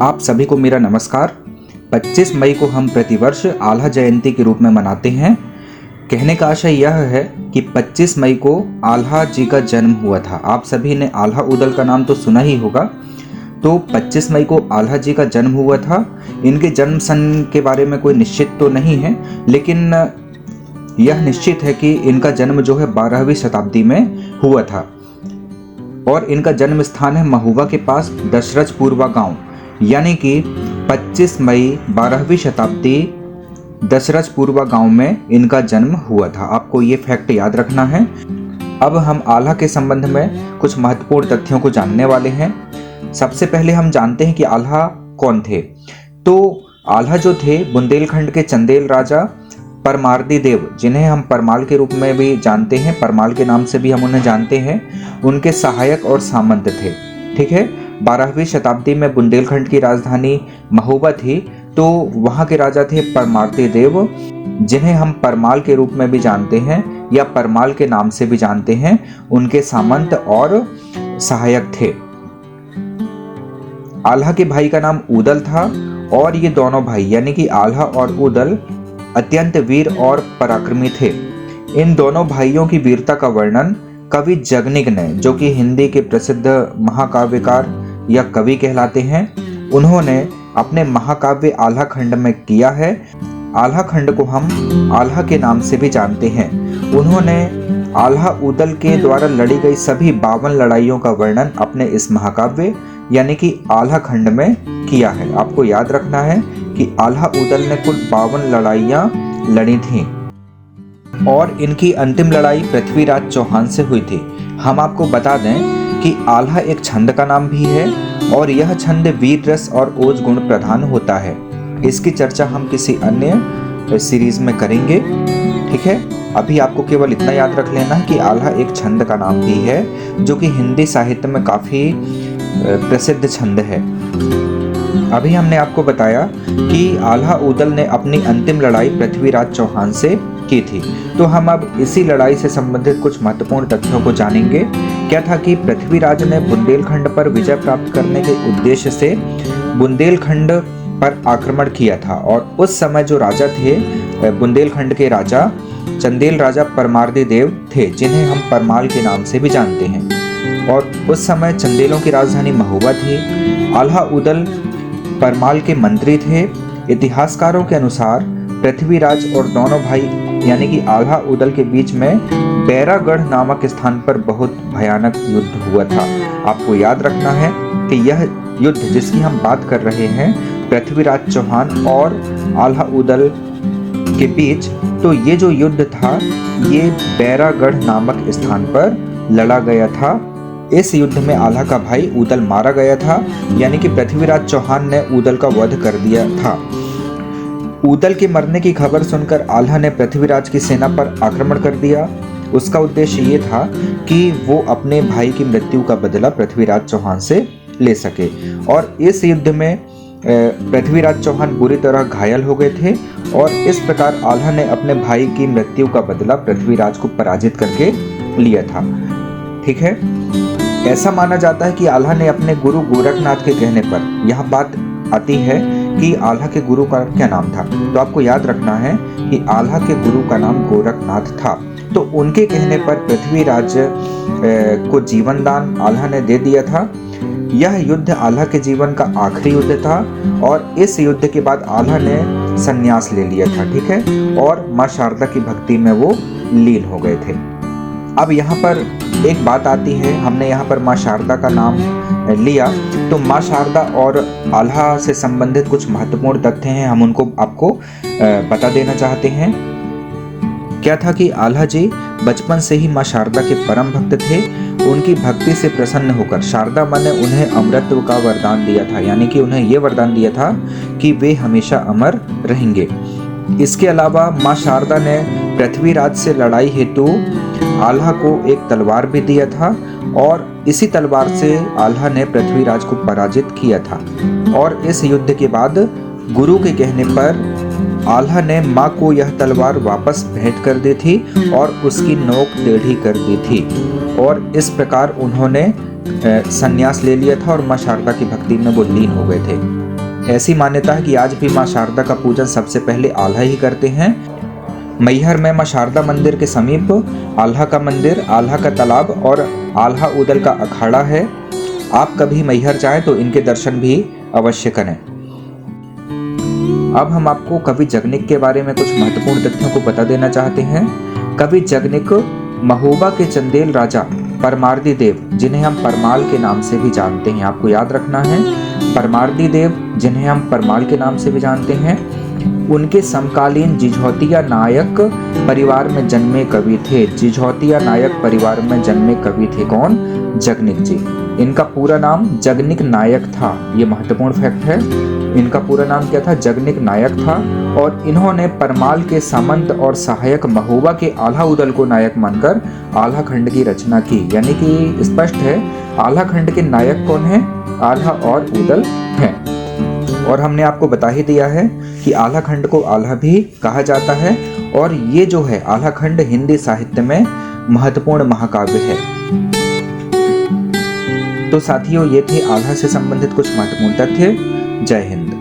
आप सभी को मेरा नमस्कार। 25 मई को हम प्रतिवर्ष आल्हा जयंती के रूप में मनाते हैं। कहने का आशय यह है कि 25 मई को आल्हा जी का जन्म हुआ था। आप सभी ने आल्हा ऊदल का नाम तो सुना ही होगा। तो 25 मई को आल्हा जी का जन्म हुआ था। इनके जन्म सन के बारे में कोई निश्चित तो नहीं है, लेकिन यह निश्चित है कि इनका जन्म जो है 12वीं शताब्दी में हुआ था और इनका जन्म स्थान है महुआ के पास दशरथपुरवा गांव, यानी कि 25 मई 12वीं शताब्दी दशरथपुरवा गांव में इनका जन्म हुआ था। आपको ये फैक्ट याद रखना है। अब हम आल्हा के संबंध में कुछ महत्वपूर्ण तथ्यों को जानने वाले हैं। सबसे पहले हम जानते हैं कि आल्हा कौन थे। तो आल्हा जो थे बुंदेलखंड के चंदेल राजा परमार्दी देव, जिन्हें हम परमाल के रूप में भी जानते हैं, परमाल के नाम से भी हम उन्हें जानते हैं, उनके सहायक और सामंत थे। ठीक है। 12वीं शताब्दी में बुंदेलखंड की राजधानी महुआ थी, तो वहाँ के राजा थे परमार्दी देव, जिन्हें हम परमाल के रूप में भी जानते हैं या परमाल के नाम से भी जानते हैं। उनके सामंत और सहायक थे। आल्हा के भाई का नाम ऊदल था और ये दोनों भाई यानी कि आल्हा और ऊदल अत्यंत वीर और पराक्रमी थे। इन दोनों भाइयों की वीरता का वर्णन कवि जगनिक ने, जो कि हिंदी के प्रसिद्ध महाकाव्यकार या कवि कहलाते हैं, उन्होंने अपने महाकाव्य आल्हा खंड में किया है। आल्हा खंड को हम आल्हा के नाम से भी जानते हैं। उन्होंने आल्हा ऊदल के द्वारा लड़ी गई सभी 52 लड़ाइयों का वर्णन अपने इस महाकाव्य यानी कि आल्हा खंड में किया है। आपको याद रखना है कि आल्हा ऊदल ने कुल 52 लड़ाइयाँ लड़ी थीं और इनकी अंतिम लड़ाई पृथ्वीराज चौहान से हुई थी। हम आपको बता दें कि आल्हा एक छंद का नाम भी है और यह छंद वीर रस और ओज गुण प्रधान होता है। इसकी चर्चा हम किसी अन्य सीरीज में करेंगे। ठीक है। अभी आपको केवल इतना याद रख लेना है कि आल्हा एक छंद का नाम भी है, जो कि हिंदी साहित्य में काफ़ी प्रसिद्ध छंद है। अभी हमने आपको बताया कि आल्हा ऊदल ने अपनी अंतिम लड़ाई पृथ्वीराज चौहान से की थी। तो हम अब इसी लड़ाई से संबंधित कुछ महत्वपूर्ण तथ्यों को जानेंगे। क्या था कि पृथ्वीराज ने बुंदेलखंड पर विजय प्राप्त करने के उद्देश्य से बुंदेलखंड पर आक्रमण किया था और उस समय जो राजा थे बुंदेलखंड के राजा चंदेल राजा परमार्दी देव थे, जिन्हें हम परमाल के नाम से भी जानते हैं। और उस समय चंदेलों की राजधानी महुआ थी। आल्हा ऊदल परमाल के मंत्री थे। इतिहासकारों के अनुसार पृथ्वीराज और दोनों भाई यानी कि आल्हा ऊदल के बीच में बैरागढ़ नामक स्थान पर बहुत भयानक युद्ध हुआ था। आपको याद रखना है कि यह युद्ध जिसकी हम बात कर रहे हैं पृथ्वीराज चौहान और आल्हा ऊदल के बीच, तो ये जो युद्ध था ये बैरागढ़ नामक स्थान पर लड़ा गया था। इस युद्ध में आल्हा का भाई ऊदल मारा गया था, यानी कि पृथ्वीराज चौहान ने ऊदल का वध कर दिया था। ऊदल के मरने की खबर सुनकर आल्हा ने पृथ्वीराज की सेना पर आक्रमण कर दिया। उसका उद्देश्य ये था कि वो अपने भाई की मृत्यु का बदला पृथ्वीराज चौहान से ले सके। और इस युद्ध में पृथ्वीराज चौहान बुरी तरह घायल हो गए थे और इस प्रकार आल्हा ने अपने भाई की मृत्यु का बदला पृथ्वीराज को पराजित करके लिया था। ठीक है। ऐसा माना जाता है कि आल्हा ने अपने गुरु गोरखनाथ के कहने पर, यहाँ बात आती है कि आल्हा के गुरु का क्या नाम था, तो आपको याद रखना है कि आल्हा के गुरु का नाम गोरखनाथ था। तो उनके कहने पर पृथ्वीराज को जीवन दान आल्हा ने दे दिया था। यह युद्ध आल्हा के जीवन का आखिरी युद्ध था और इस युद्ध के बाद आल्हा ने संन्यास ले लिया था। ठीक है। और माँ शारदा की भक्ति में वो लीन हो गए थे। अब यहाँ पर एक बात आती है, हमने यहाँ पर माँ शारदा का नाम लिया, तो माँ शारदा और आल्हा से संबंधित कुछ महत्वपूर्ण तथ्य हैं, हम उनको आपको बता देना चाहते हैं। क्या था कि आल्हा जी बचपन से ही माँ शारदा के परम भक्त थे। उनकी भक्ति से प्रसन्न होकर शारदा माँ ने उन्हें अमरत्व का वरदान दिया था, यानी कि उन्हें ये वरदान दिया था कि वे हमेशा अमर रहेंगे। इसके अलावा माँ शारदा ने पृथ्वीराज से लड़ाई हेतु आल्हा को एक तलवार भी दिया था और इसी तलवार से आल्हा ने पृथ्वीराज को पराजित किया था। और इस युद्ध के बाद गुरु के कहने पर आल्हा ने माँ को यह तलवार वापस भेंट कर दी थी और उसकी नोक टेढ़ी कर दी थी और इस प्रकार उन्होंने संन्यास ले लिया था और माँ शारदा की भक्ति में वो लीन हो गए थे। ऐसी मान्यता है कि आज भी माँ शारदा का पूजन सबसे पहले आल्हा ही करते हैं। मैहर में माँ शारदा मंदिर के समीप आल्हा का मंदिर, आल्हा का तालाब और आल्हा उदल का अखाड़ा है। आप कभी मैहर जाएं तो इनके दर्शन भी अवश्य करें। अब हम आपको कवि जगनिक के बारे में कुछ महत्वपूर्ण तथ्यों को बता देना चाहते हैं। कवि जगनिक महोबा के चंदेल राजा परमार्दी देव, जिन्हें हम परमाल के नाम से भी जानते हैं, आपको याद रखना है, परमार्दी देव जिन्हें हम परमाल के नाम से भी जानते हैं, उनके समकालीन जिझौतिया नायक परिवार में जन्मे कवि थे। जिझौतिया नायक परिवार में जन्मे कवि थे कौन? जगनिक जी। इनका पूरा नाम जगनिक नायक था, ये महत्वपूर्ण फैक्ट है। इनका पूरा नाम क्या था? जगनिक नायक था। और इन्होंने परमाल के सामंत और सहायक महोबा के आल्हा उदल को नायक मानकर आल्हा खंड की रचना की। यानी कि स्पष्ट है आल्हा खंड के नायक कौन है? आल्हा और उदल हैं। और हमने आपको बता ही दिया है कि आल्हा खंड को आल्हा भी कहा जाता है। और ये जो है आल्हा खंड हिंदी साहित्य में महत्वपूर्ण महाकाव्य है। तो साथियों, ये थे आल्हा से संबंधित कुछ महत्वपूर्ण तथ्य। जय हिंद।